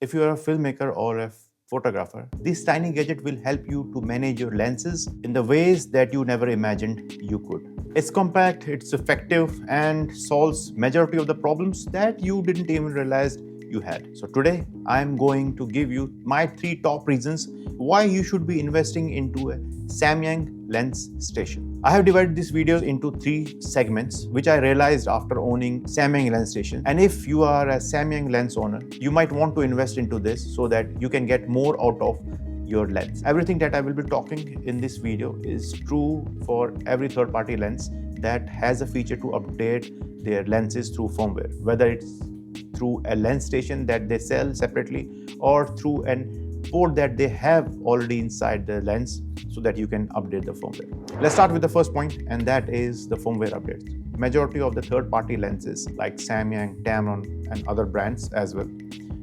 If you are a filmmaker or a photographer, this tiny gadget will help you to manage your lenses in the ways that you never imagined you could. It's compact, it's effective, and solves majority of the problems that you didn't even realize you had. So today, I'm going to give you my 3 top reasons why you should be investing into a Samyang Lens Station. I have divided this video into 3 segments, which I realized after owning Samyang Lens Station. And if you are a Samyang Lens owner, you might want to invest into this so that you can get more out of your lens. Everything that I will be talking in this video is true for every third-party lens that has a feature to update their lenses through firmware, whether it's through a lens station that they sell separately or through an port that they have already inside the lens so that you can update the firmware. Let's start with the first point, and that is the firmware updates. Majority of the third-party lenses like Samyang, Tamron, and other brands as well,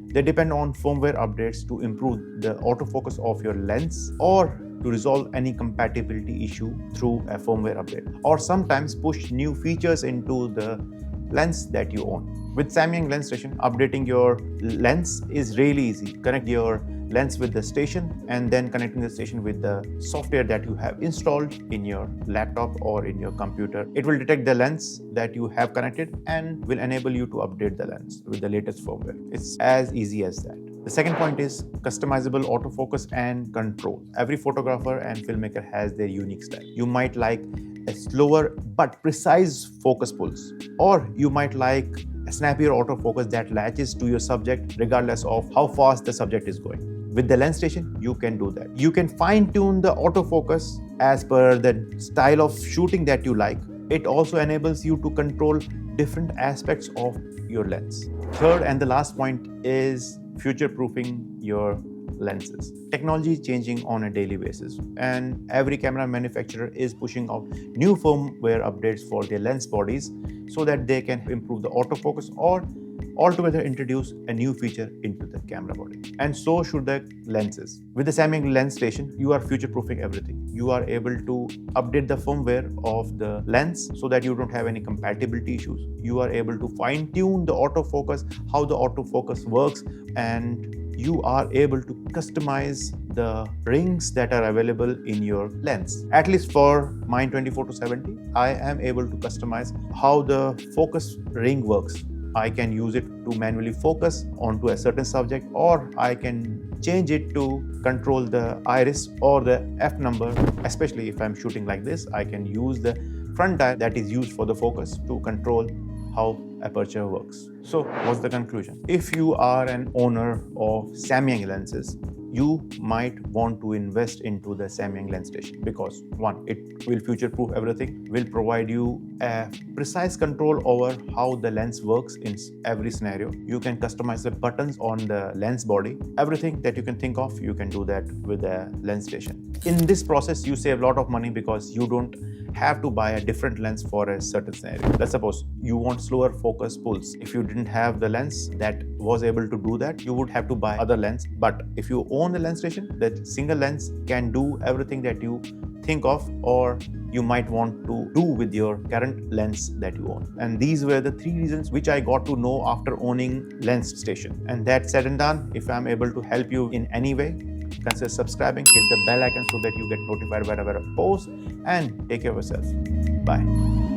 they depend on firmware updates to improve the autofocus of your lens or to resolve any compatibility issue through a firmware update, or sometimes push new features into the lens that you own. With Samyang Lens Station, updating your lens is really easy. Connect your lens with the station and then connecting the station with the software that you have installed in your laptop or in your computer. It will detect the lens that you have connected and will enable you to update the lens with the latest firmware. It's as easy as that. The second point is customizable autofocus and control. Every photographer and filmmaker has their unique style. You might like a slower but precise focus pulse, or you might like a snappier autofocus that latches to your subject regardless of how fast the subject is going. With the lens station, you can do that. You can fine-tune the autofocus as per the style of shooting that you like. It also enables you to control different aspects of your lens. Third and the last point is future-proofing your lenses. Technology is changing on a daily basis, and every camera manufacturer is pushing out new firmware updates for their lens bodies so that they can improve the autofocus or altogether introduce a new feature into the camera body. And so should the lenses. With the Samyang Lens Station, you are future-proofing everything. You are able to update the firmware of the lens so that you don't have any compatibility issues. You are able to fine-tune the autofocus, how the autofocus works, and you are able to customize the rings that are available in your lens. At least for mine 24-70, I am able to customize how the focus ring works. I can use it to manually focus onto a certain subject, or I can change it to control the iris or the f number. Especially if I'm shooting like this, I can use the front dial that is used for the focus to control how aperture works. So what's the conclusion? If you are an owner of Samyang lenses, you might want to invest into the Samyang Lens Station because 1, it will future-proof everything, will provide you a precise control over how the lens works in every scenario. You can customize the buttons on the lens body. Everything that you can think of, you can do that with the Lens Station. In this process, you save a lot of money because you don't have to buy a different lens for a certain scenario. Let's suppose you want slower focus pulse. If you didn't have the lens that was able to do that, you would have to buy other lens. But if you own the lens station, that single lens can do everything that you think of or you might want to do with your current lens that you own. And these were the 3 reasons which I got to know after owning Lens Station. And that said and done, if I'm able to help you in any way, consider subscribing, hit the bell icon so that you get notified whenever I post, and take care of yourself. Bye.